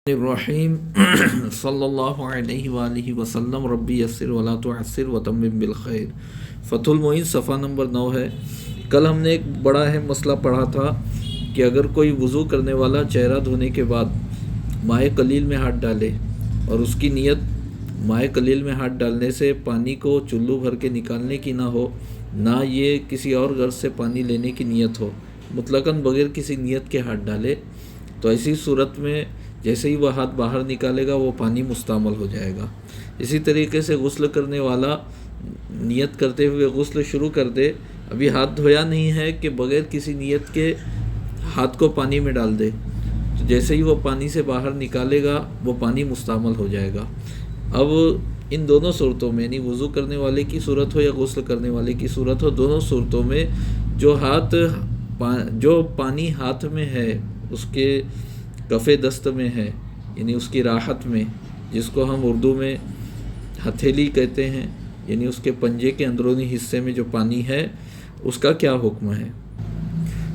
الرحیم صلی اللہ علیہ وآلہ وسلم ربی یسر ولا تعسر وتمم بالخیر۔ فتح المعین صفحہ نمبر 9 ہے۔ کل ہم نے ایک بڑا اہم مسئلہ پڑھا تھا کہ اگر کوئی وضو کرنے والا چہرہ دھونے کے بعد مائع قلیل میں ہاتھ ڈالے اور اس کی نیت مائع قلیل میں ہاتھ ڈالنے سے پانی کو چلو بھر کے نکالنے کی نہ ہو، نہ یہ کسی اور غرض سے پانی لینے کی نیت ہو، مطلقاً بغیر کسی نیت کے ہاتھ ڈالے، تو ایسی صورت میں جیسے ہی وہ ہاتھ باہر نکالے گا وہ پانی مستعمل ہو جائے گا۔ اسی طریقے سے غسل کرنے والا نیت کرتے ہوئے غسل شروع کر دے، ابھی ہاتھ دھویا نہیں ہے کہ بغیر کسی نیت کے ہاتھ کو پانی میں ڈال دے، تو جیسے ہی وہ پانی سے باہر نکالے گا وہ پانی مستعمل ہو جائے گا۔ اب ان دونوں صورتوں میں، یعنی وضو کرنے والے کی صورت ہو یا غسل کرنے والے کی صورت ہو، دونوں صورتوں میں جو پانی ہاتھ میں ہے اس کے کف دست میں ہے، یعنی اس کی راحت میں، جس کو ہم اردو میں ہتھیلی کہتے ہیں، یعنی اس کے پنجے کے اندرونی حصے میں جو پانی ہے اس کا کیا حکم ہے؟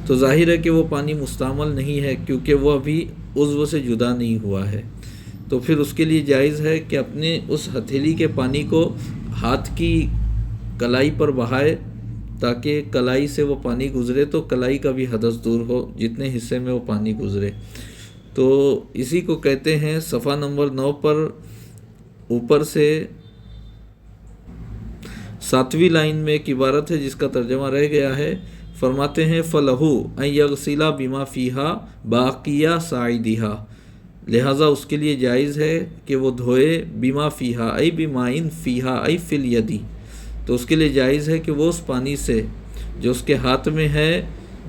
تو ظاہر ہے کہ وہ پانی مستعمل نہیں ہے، کیونکہ وہ ابھی عضو سے جدا نہیں ہوا ہے۔ تو پھر اس کے لیے جائز ہے کہ اپنے اس ہتھیلی کے پانی کو ہاتھ کی کلائی پر بہائے، تاکہ کلائی سے وہ پانی گزرے تو کلائی کا بھی حدث دور ہو جتنے حصے میں وہ پانی گزرے۔ تو اسی کو کہتے ہیں صفحہ نمبر 9 پر اوپر سے 7ویں لائن میں ایک عبارت ہے جس کا ترجمہ رہ گیا ہے، فرماتے ہیں فَلَهُ أَن يَغْسِلَ بِمَا فِيهَا بَاقِيَ صَاعِدِهَا، لہٰذا اس کے لیے جائز ہے کہ وہ دھوئے بِمَا فِيهَا أي بِمَاءٍ فِيهَا أي فِي الْيَدِ، تو اس کے لیے جائز ہے کہ وہ اس پانی سے جو اس کے ہاتھ میں ہے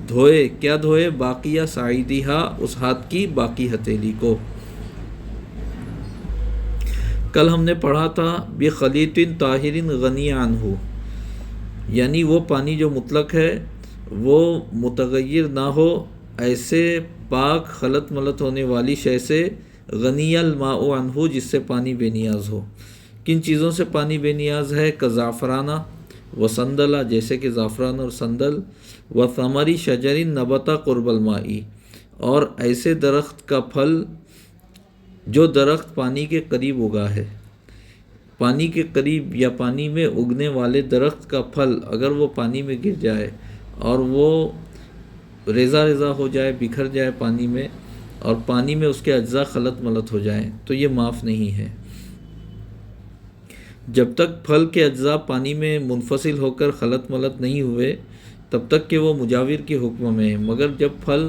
دھوئے، کیا دھوئے؟ باقیہ سعیدیہا، اس ہاتھ کی باقی ہتھیلی کو۔ کل ہم نے پڑھا تھا بخلیط طاہر غنی عنہ، یعنی وہ پانی جو مطلق ہے وہ متغیر نہ ہو، ایسے پاک خلط ملط ہونے والی شے سے، غنی الماء عنہ، جس سے پانی بے نیاز ہو۔ کن چیزوں سے پانی بے نیاز ہے؟ کزعفرانہ و سندلہ، جیسے کہ زعفران اور سندل، و ثمری شجر نبت قرب الماء، اور ایسے درخت کا پھل جو درخت پانی کے قریب اگا ہے۔ پانی کے قریب یا پانی میں اگنے والے درخت کا پھل اگر وہ پانی میں گر جائے اور وہ ریزہ ریزہ ہو جائے، بکھر جائے پانی میں، اور پانی میں اس کے اجزاء خلط ملط ہو جائیں، تو یہ معاف نہیں ہے۔ جب تک پھل کے اجزاء پانی میں منفصل ہو کر خلط ملط نہیں ہوئے تب تک کہ وہ مجاور کے حکم میں ہیں، مگر جب پھل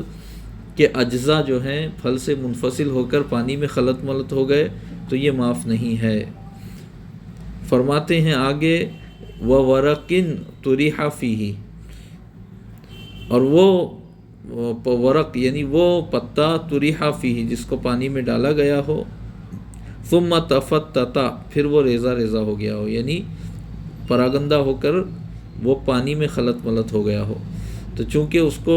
کے اجزاء جو ہیں پھل سے منفصل ہو کر پانی میں خلط ملط ہو گئے تو یہ معاف نہیں ہے۔ فرماتے ہیں آگے وَوَرَقٍ طُرِحَ فِيهِ، اور وہ ورق یعنی وہ پتا طُرِحَ فِيهِ جس کو پانی میں ڈالا گیا ہو، ثم تفتت، پھر وہ ریزہ ریزہ ہو گیا ہو، یعنی پراگندہ ہو کر وہ پانی میں خلط ملط ہو گیا ہو، تو چونکہ اس کو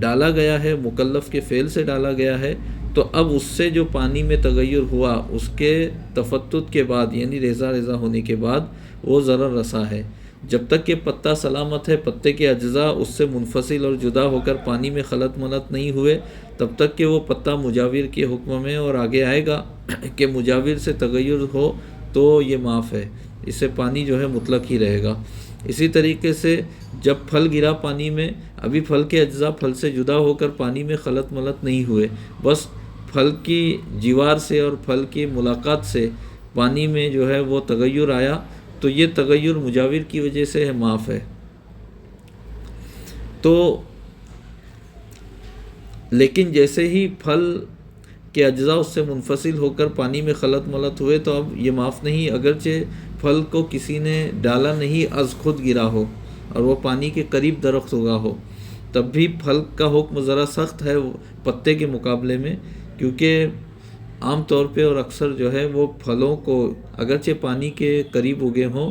ڈالا گیا ہے، مکلف کے فعل سے ڈالا گیا ہے، تو اب اس سے جو پانی میں تغیر ہوا اس کے تفتت کے بعد، یعنی ریزہ ریزہ ہونے کے بعد، وہ ضرر رسا ہے۔ جب تک کہ پتا سلامت ہے، پتے کے اجزاء اس سے منفصل اور جدا ہو کر پانی میں خلط ملط نہیں ہوئے، تب تک کہ وہ پتا مجاور کے حکم میں، اور آگے آئے گا کہ مجاور سے تغیر ہو تو یہ معاف ہے، اس سے پانی جو ہے مطلق ہی رہے گا۔ اسی طریقے سے جب پھل گرا پانی میں، ابھی پھل کے اجزاء پھل سے جدا ہو کر پانی میں خلط ملط نہیں ہوئے، بس پھل کی جیوار سے اور پھل کی ملاقات سے پانی میں جو ہے وہ تغیر آیا، تو یہ تغیر مجاور کی وجہ سے ہے، معاف ہے۔ تو لیکن جیسے ہی پھل کے اجزاء اس سے منفصل ہو کر پانی میں خلط ملط ہوئے تو اب یہ معاف نہیں، اگرچہ پھل کو کسی نے ڈالا نہیں، از خود گرا ہو اور وہ پانی کے قریب درخت اگا ہو، تب بھی پھل کا حکم ذرا سخت ہے پتے کے مقابلے میں، کیونکہ عام طور پہ اور اکثر جو ہے وہ پھلوں کو اگرچہ پانی کے قریب اگے ہوں،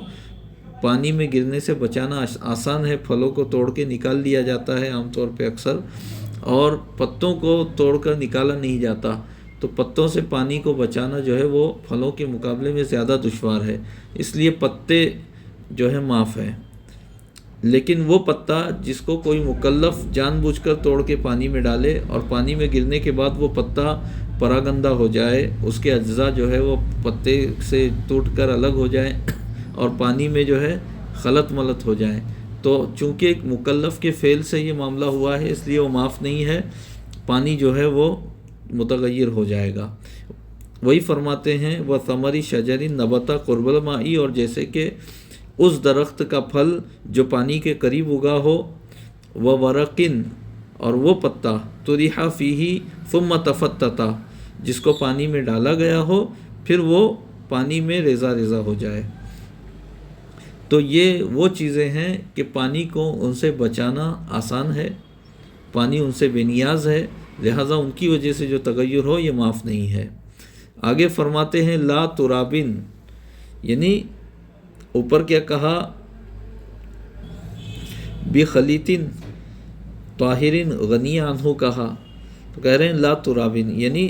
پانی میں گرنے سے بچانا آسان ہے، پھلوں کو توڑ کے نکال لیا جاتا ہے عام طور پہ اکثر، اور پتوں کو توڑ کر نکالا نہیں جاتا، تو پتوں سے پانی کو بچانا جو ہے وہ پھلوں کے مقابلے میں زیادہ دشوار ہے، اس لیے پتے جو ہے معاف ہے۔ لیکن وہ پتا جس کو کوئی مکلف جان بوجھ کر توڑ کے پانی میں ڈالے اور پانی میں گرنے کے بعد وہ پتا پراگندہ ہو جائے، اس کے اجزاء جو ہے وہ پتے سے ٹوٹ کر الگ ہو جائیں اور پانی میں جو ہے خلط ملط ہو جائیں، تو چونکہ ایک مکلف کے فعل سے یہ معاملہ ہوا ہے، اس لیے وہ معاف نہیں ہے، پانی جو ہے وہ متغیر ہو جائے گا۔ وہی فرماتے ہیں وہ ثمری شجر نبتا قرب المائی، اور جیسے کہ اس درخت کا پھل جو پانی کے قریب اگا ہو، وہ ورقن، اور وہ پتا طرح فیہ ثم تفتتا، جس کو پانی میں ڈالا گیا ہو پھر وہ پانی میں ریزہ ریزہ ہو جائے۔ تو یہ وہ چیزیں ہیں کہ پانی کو ان سے بچانا آسان ہے، پانی ان سے بے نیاز ہے، لہٰذا ان کی وجہ سے جو تغیر ہو یہ معاف نہیں ہے۔ آگے فرماتے ہیں لا ترابن، یعنی اوپر کیا کہا بخلیطن طاہرن غنی عنہ کہا، تو کہہ رہے ہیں لا ترابن، یعنی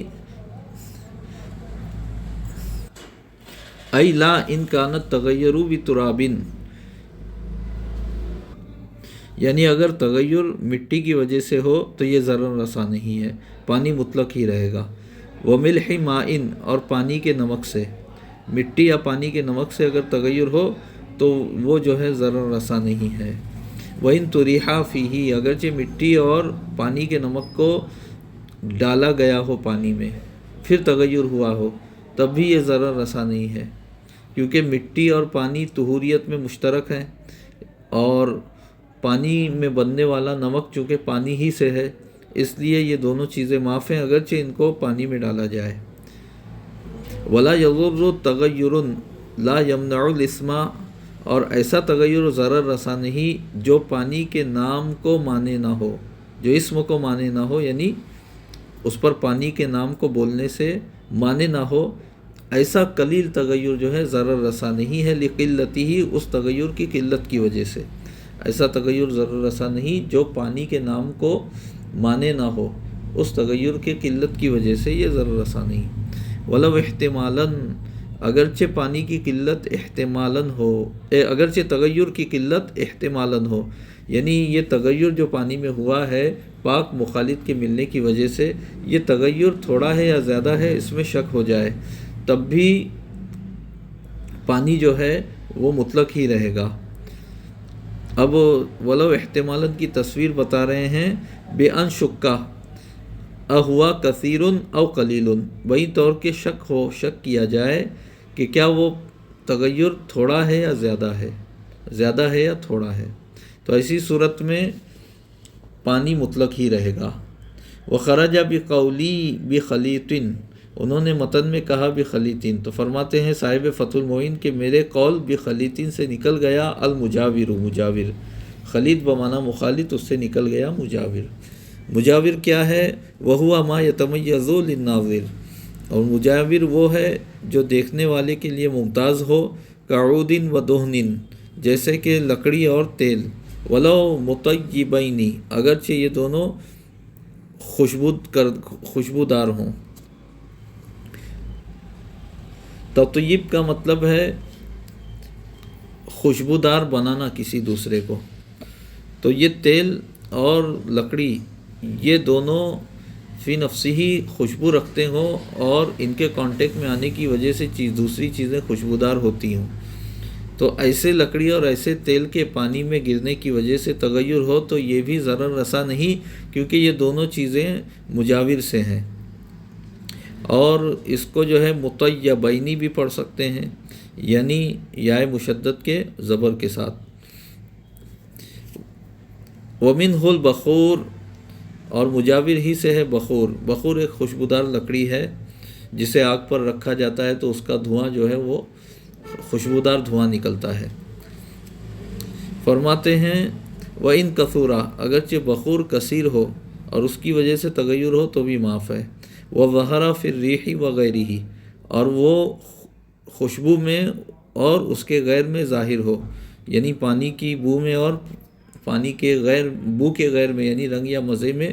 ای لا ان کانت تغیروا بترابن، یعنی اگر تغیر مٹی کی وجہ سے ہو تو یہ ضرر رسا نہیں ہے، پانی مطلق ہی رہے گا۔ وملح مائن، اور پانی کے نمک سے، مٹی یا پانی کے نمک سے اگر تغیر ہو تو وہ جو ہے ضرر رسا نہیں ہے۔ وَإِن تُرِحَ فِيهِ، اگرچہ مٹی اور پانی کے نمک کو ڈالا گیا ہو پانی میں پھر تغیر ہوا ہو تب بھی یہ ضرر رسا نہیں ہے، کیونکہ مٹی اور پانی طہوریت میں مشترک ہیں، اور پانی میں بننے والا نمک چونکہ پانی ہی سے ہے، اس لیے یہ دونوں چیزیں معاف ہیں اگرچہ ان کو پانی میں ڈالا جائے۔ ولا یضر تغیر لا یمنع الاسم، اور ایسا تغیر و ضرر رسا نہیں جو پانی کے نام کو مانے نہ ہو، جو اسم کو مانے نہ ہو، یعنی اس پر پانی کے نام کو بولنے سے مانے نہ ہو، ایسا قلیل تغیر جو ہے ضرر رسا نہیں ہے، لقلتی ہی، اس تغیر کی قلت کی وجہ سے، ایسا تغیر ضرر رسا نہیں جو پانی کے نام کو مانے نہ ہو، اس تغیر کے قلت کی وجہ سے یہ ضرر رسا نہیں۔ ولو احتمالاً، اگرچہ پانی کی قلت احتمالاً ہو، اگرچہ تغیر کی قلت احتمالاً ہو، یعنی یہ تغیر جو پانی میں ہوا ہے پاک مخالط کے ملنے کی وجہ سے، یہ تغیر تھوڑا ہے یا زیادہ ہے اس میں شک ہو جائے تب بھی پانی جو ہے وہ مطلق ہی رہے گا۔ اب ولو احتمالاً کی تصویر بتا رہے ہیں، بے ان شکا اہوا کثیر او قلیل، وہی طور کے شک کیا جائے کہ کیا وہ تغیر تھوڑا ہے یا زیادہ ہے یا تھوڑا ہے، تو ایسی صورت میں پانی مطلق ہی رہے گا۔ وخرج بقولی بخلیط، انہوں نے متن میں کہا بخلیطین، تو فرماتے ہیں صاحب فتح المعین کہ میرے قول بخلیطین سے نکل گیا المجاور، مجاور، خلیط بمعنی مخالط، اس سے نکل گیا مجاور۔ مجاور کیا ہے؟ وہو ما یتمیز للناظر، اور مجاور وہ ہے جو دیکھنے والے کے لیے ممتاز ہو، کعود و دہن، جیسے کہ لکڑی اور تیل، ولو مطیبین، اگرچہ یہ دونوں خوشبودار ہوں۔ تطیب کا مطلب ہے خوشبودار بنانا کسی دوسرے کو، تو یہ تیل اور لکڑی یہ دونوں فی نفسی ہی خوشبو رکھتے ہوں اور ان کے کانٹیکٹ میں آنے کی وجہ سے دوسری چیزیں خوشبودار ہوتی ہوں، تو ایسے لکڑی اور ایسے تیل کے پانی میں گرنے کی وجہ سے تغیر ہو تو یہ بھی ضرر رسا نہیں، کیونکہ یہ دونوں چیزیں مجاور سے ہیں۔ اور اس کو جو ہے مطیبینی بھی پڑھ سکتے ہیں، یعنی یا مشدد کے زبر کے ساتھ۔ ومنہ البخور، اور مجاور ہی سے ہے بخور۔ بخور ایک خوشبودار لکڑی ہے جسے آگ پر رکھا جاتا ہے تو اس کا دھواں جو ہے وہ خوشبودار دھواں نکلتا ہے۔ فرماتے ہیں وَإِن كَثُورَ، اگرچہ بخور کثیر ہو اور اس کی وجہ سے تغیر ہو تو بھی معاف ہے۔ وَظَهَرَ فِي الرِّيحِ وَغَيْرِهِ، اور وہ خوشبو میں اور اس کے غیر میں ظاہر ہو، یعنی پانی کی بو میں اور پانی کے بو کے غیر میں، یعنی رنگ یا مزے میں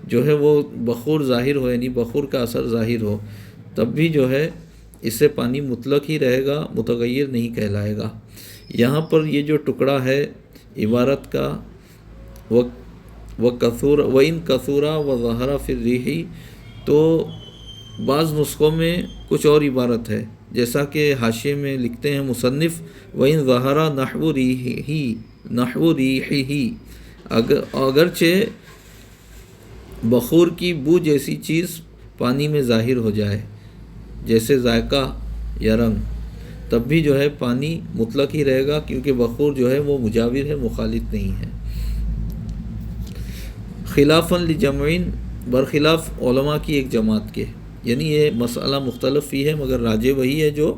جو ہے وہ بخور ظاہر ہو، یعنی بخور کا اثر ظاہر ہو، تب بھی جو ہے اس سے پانی مطلق ہی رہے گا، متغیر نہیں کہلائے گا۔ یہاں پر یہ جو ٹکڑا ہے عبارت کا وَإِن كَثُورَ وَظَهَرَ فِي الرِّيحِ، تو بعض نسخوں میں کچھ اور عبارت ہے، جیسا کہ حاشیے میں لکھتے ہیں مصنف وَإِن ظَهَرَ نَحْوُ رِيحِهِ، اگرچہ بخور کی بو جیسی چیز پانی میں ظاہر ہو جائے، جیسے ذائقہ یا رنگ، تب بھی جو ہے پانی مطلق ہی رہے گا، کیونکہ بخور جو ہے وہ مجاور ہے، مخالط نہیں ہے۔ خلافاً لجمعین، برخلاف علماء کی ایک جماعت کے، یعنی یہ مسئلہ مختلف ہی ہے مگر راجح وہی ہے جو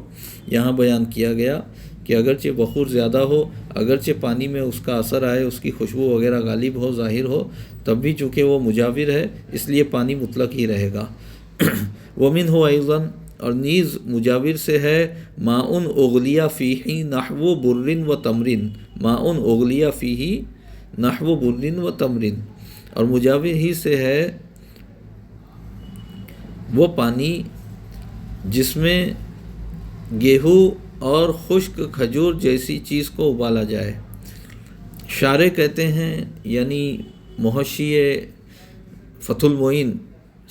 یہاں بیان کیا گیا کہ اگرچہ بخور زیادہ ہو، اگرچہ پانی میں اس کا اثر آئے، اس کی خوشبو وغیرہ غالب ہو، ظاہر ہو، تب بھی چونکہ وہ مجاور ہے اس لیے پانی مطلق ہی رہے گا۔ وَمِنْهُ أَيْضًا، اور نیز مجاور سے ہے ماء اغلیٰ فیہ نحو بر و تمرن، ماء اغلیٰ فیہ نحو بر و تمرن، اور مجاور ہی سے ہے وہ پانی جس میں گیہوں اور خشک کھجور جیسی چیز کو ابالا جائے۔ شارح کہتے ہیں، یعنی محشی فتح المعین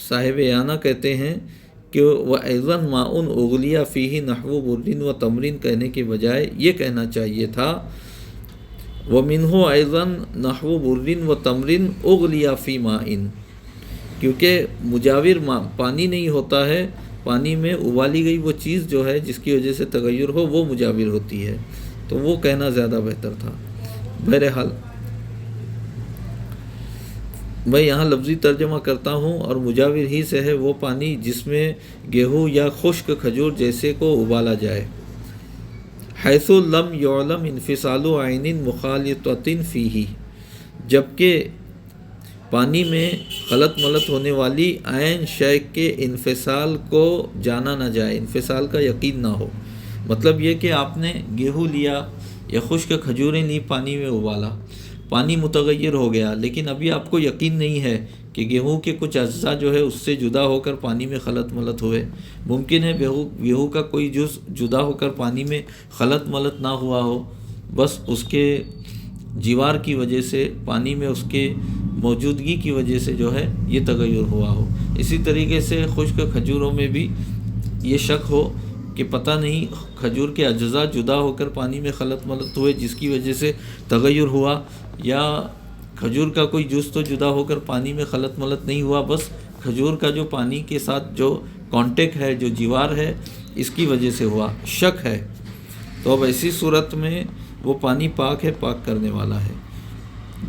صاحب اعانہ کہتے ہیں کہ وَأَيْضًا مَاءٌ أُغْلِيَ فِيهِ نَحْوُ بُرٍّ وَتَمْرٍ کہنے کے بجائے یہ کہنا چاہیے تھا وَمِنْهُ أَيْضًا نَحْوُ بُرٍّ وَتَمْرٍ أُغْلِيَ فِي مَاءٍ، کیونکہ مجاور پانی نہیں ہوتا ہے، پانی میں ابالی گئی وہ چیز جو ہے جس کی وجہ سے تغیر ہو وہ مجاور ہوتی ہے، تو وہ کہنا زیادہ بہتر تھا۔ بہرحال میں یہاں لفظی ترجمہ کرتا ہوں، اور مجاور ہی سے ہے وہ پانی جس میں گیہوں یا خشک کھجور جیسے کو ابالا جائے۔ حیث لم یعلم انفصال عین مخالطۃ فیہ، جبکہ پانی میں خلط ملط ہونے والی عین شے کے انفصال کو جانا نہ جائے، انفصال کا یقین نہ ہو۔ مطلب یہ کہ آپ نے گیہوں لیا یا خشک کھجوریں لی، پانی میں ابالا، پانی متغیر ہو گیا، لیکن ابھی آپ کو یقین نہیں ہے کہ گیہوں کے کچھ اجزاء جو ہے اس سے جدا ہو کر پانی میں خلط ملط ہوئے۔ ممکن ہے گیہوں کا کوئی جز جدا ہو کر پانی میں خلط ملط نہ ہوا ہو، بس اس کے جوار کی وجہ سے، پانی میں اس کے موجودگی کی وجہ سے جو ہے یہ تغیر ہوا ہو۔ اسی طریقے سے خشک کھجوروں میں بھی یہ شک ہو کہ پتہ نہیں کھجور کے اجزاء جدا ہو کر پانی میں خلط ملط ہوئے جس کی وجہ سے تغیر ہوا، یا کھجور کا کوئی جز تو جدا ہو کر پانی میں خلط ملط نہیں ہوا، بس کھجور کا جو پانی کے ساتھ جو کانٹیکٹ ہے، جو جوار ہے، اس کی وجہ سے ہوا، شک ہے، تو اب ایسی صورت میں وہ پانی پاک ہے، پاک کرنے والا ہے۔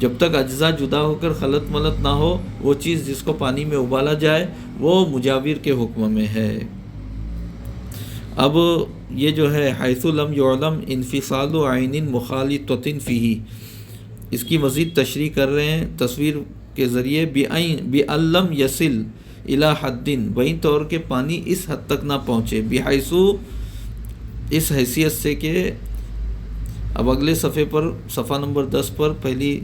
جب تک اجزاء جدا ہو کر خلط ملط نہ ہو، وہ چیز جس کو پانی میں ابالا جائے وہ مجاور کے حکم میں ہے۔ اب یہ جو ہے حیث لم یعلم انفصال عین مخالطۃ فیہ، اس کی مزید تشریح کر رہے ہیں تصویر کے ذریعے، بِأَن لَّمْ يَصِلْ إِلَىٰ حَدٍّ، بہین طور کے پانی اس حد تک نہ پہنچے، بحیث اس حیثیت سے کہ، اب اگلے صفحے پر صفحہ نمبر 10 پر پہلی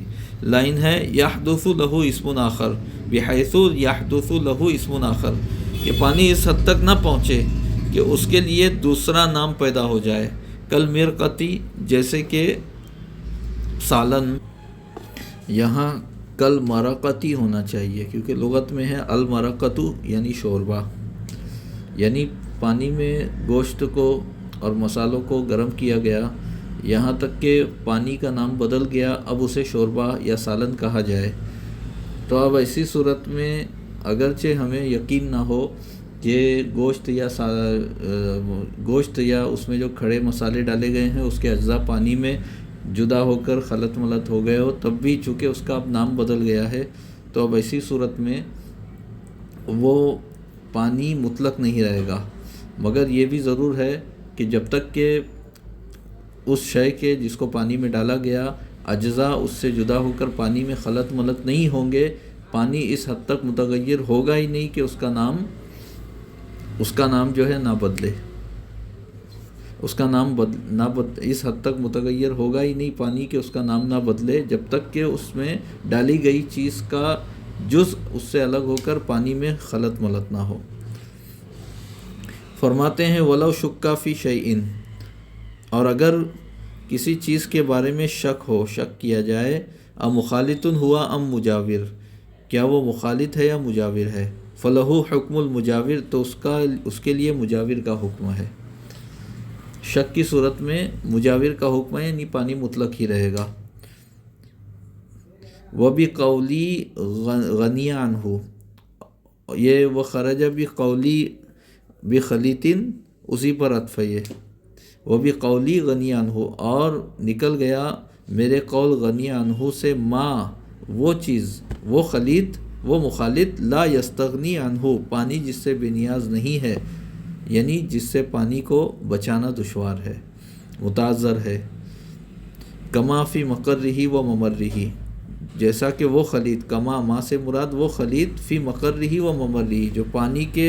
لائن ہے یحدث لہ اسم آخر، بحیث یحدث لہ اسم آخر، کہ پانی اس حد تک نہ پہنچے کہ اس کے لیے دوسرا نام پیدا ہو جائے، کل مرقتی، جیسے کہ سالن، یہاں کل مرقتی ہونا چاہیے کیونکہ لغت میں ہے المرقۃ یعنی شوربہ، یعنی پانی میں گوشت کو اور مسالوں کو گرم کیا گیا، یہاں تک کہ پانی کا نام بدل گیا، اب اسے شوربہ یا سالن کہا جائے۔ تو اب ایسی صورت میں اگرچہ ہمیں یقین نہ ہو کہ گوشت یا اس میں جو کھڑے مسالے ڈالے گئے ہیں اس کے اجزاء پانی میں جدا ہو کر خلط ملط ہو گئے ہو، تب بھی چونکہ اس کا اب نام بدل گیا ہے، تو اب ایسی صورت میں وہ پانی مطلق نہیں رہے گا، مگر یہ بھی ضرور ہے کہ جب تک کہ اس شے کے جس کو پانی میں ڈالا گیا اجزاء اس سے جدا ہو کر پانی میں خلط ملط نہیں ہوں گے، پانی اس حد تک متغیر ہوگا ہی نہیں کہ اس کا نام جو ہے نہ بدلے، اس کا نام اس حد تک متغیر ہوگا ہی نہیں پانی کہ اس کا نام نہ بدلے، جب تک کہ اس میں ڈالی گئی چیز کا جز اس سے الگ ہو کر پانی میں خلط ملط نہ ہو۔ فرماتے ہیں وَلَوْ شُكَّ فِي شَيْءٍ، اور اگر کسی چیز کے بارے میں شک کیا جائے، مخالط ہوا ام مجاور، کیا وہ مخالط ہے یا مجاور ہے، فلہو حکم المجاور، تو اس کے لیے مجاور کا حکم ہے۔ شک کی صورت میں مجاور کا حکم ہے، یعنی پانی مطلق ہی رہے گا۔ وَبِقَوْلِي غَنِيَ عَنْهُ، یہ وَخَرَجَ بِقَوْلِي بِخَلِيطٍ اسی پر عطف ہے یہ۔ وَبِقَوْلِي غَنِيَ عَنْهُ، اور نکل گیا میرے قول غنی عنہ سے، ما وہ چیز، وہ خلیط، وہ مخالط، لا یستغنی عنہ پانی جس سے بے نیاز نہیں ہے، یعنی جس سے پانی کو بچانا دشوار ہے، متعذر ہے۔ کما فی مقرہ و ممرہ، جیسا کہ وہ خلیط، کما ما سے مراد وہ خلیط، فی مقرہ و ممرہ جو پانی کے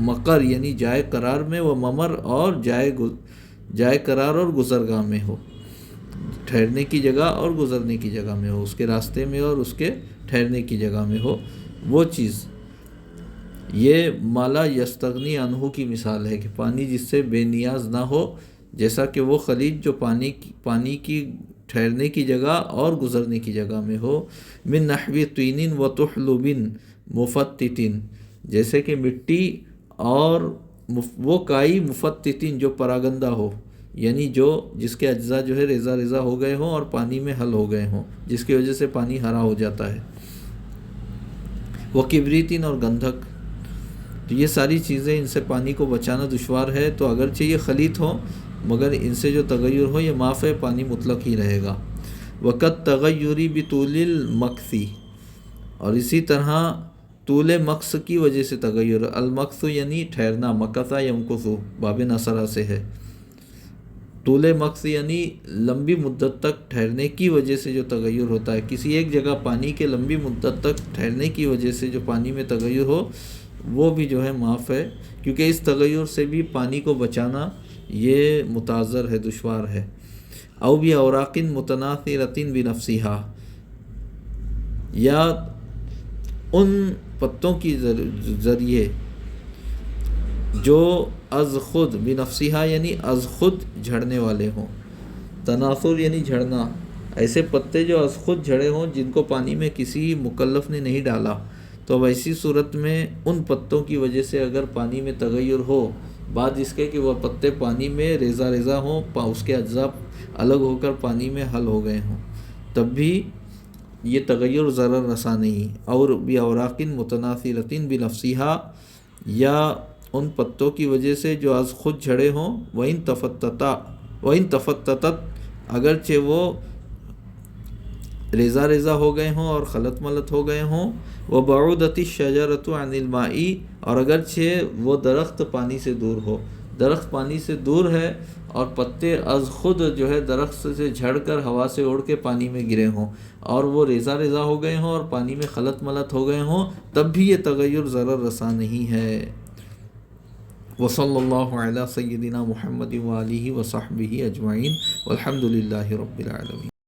مقر یعنی جائے قرار میں، وہ ممر اور جائے قرار اور گزرگاہ میں ہو، ٹھہرنے کی جگہ اور گزرنے کی جگہ میں ہو، اس کے راستے میں اور اس کے ٹھہرنے کی جگہ میں ہو وہ چیز۔ یہ مالا یستغنی عنہ کی مثال ہے کہ پانی جس سے بے نیاز نہ ہو، جیسا کہ وہ خلیط جو پانی کی ٹھہرنے کی جگہ اور گزرنے کی جگہ میں ہو۔ من نحو طین و تحلب مفتت، جیسے کہ مٹی اور وہ کائی مفتت جو پراگندہ ہو، یعنی جس کے اجزاء جو ہے ریزہ ریزہ ہو گئے ہوں اور پانی میں حل ہو گئے ہوں، جس کی وجہ سے پانی ہرا ہو جاتا ہے۔ وہ کبریتن اور گندھک، تو یہ ساری چیزیں، ان سے پانی کو بچانا دشوار ہے، تو اگرچہ یہ خلیط ہو مگر ان سے جو تغیر ہو یہ معاف ہے، پانی مطلق ہی رہے گا۔ وقت تغیری بطول المکث، اور اسی طرح طول مکث کی وجہ سے تغیر، المکث یعنی ٹھہرنا، مکث یمکث باب نصرہ سے ہے، طول مکث یعنی لمبی مدت تک ٹھہرنے کی وجہ سے جو تغیر ہوتا ہے، کسی ایک جگہ پانی کے لمبی مدت تک ٹھہرنے کی وجہ سے جو پانی میں تغیر ہو وہ بھی جو ہے معاف ہے، کیونکہ اس تغیر سے بھی پانی کو بچانا یہ متعذر ہے، دشوار ہے۔ او باوراق متناثرۃ بنفسھا، یا ان پتوں کی ذریعے جو از خود، بنفسھا یعنی از خود جھڑنے والے ہوں، تناثر یعنی جھڑنا، ایسے پتے جو از خود جھڑے ہوں جن کو پانی میں کسی مکلف نے نہیں ڈالا، تو اب ایسی صورت میں ان پتوں کی وجہ سے اگر پانی میں تغیر ہو، بعد اس کے کہ وہ پتے پانی میں ریزہ ریزہ ہوں، اس کے اجزاء الگ ہو کر پانی میں حل ہو گئے ہوں، تب بھی یہ تغیر ضرر رسا نہیں۔ اور باوراق متناثرۃ بنفسھا، یا ان پتوں کی وجہ سے جو از خود جھڑے ہوں، وَإِن تَفَتَّتَتْ اگرچہ وہ ریزہ ریزہ ہو گئے ہوں اور خلط ملط ہو گئے ہوں، وَبَعُدَتِ الشَّجَرَةُ عَنِ الْمَاءِ اور اگرچہ وہ درخت پانی سے دور ہو، درخت پانی سے دور ہے اور پتے از خود جو ہے درخت سے جھڑ کر ہوا سے اڑ کے پانی میں گرے ہوں اور وہ ریزہ ریزہ ہو گئے ہوں اور پانی میں خلط ملط ہو گئے ہوں، تب بھی یہ تغیر ضرر رسا نہیں ہے۔ وصلی اللہ علی سیدنا محمد وآلہ وصحبہ اجمعین والحمد للہ رب العالمین۔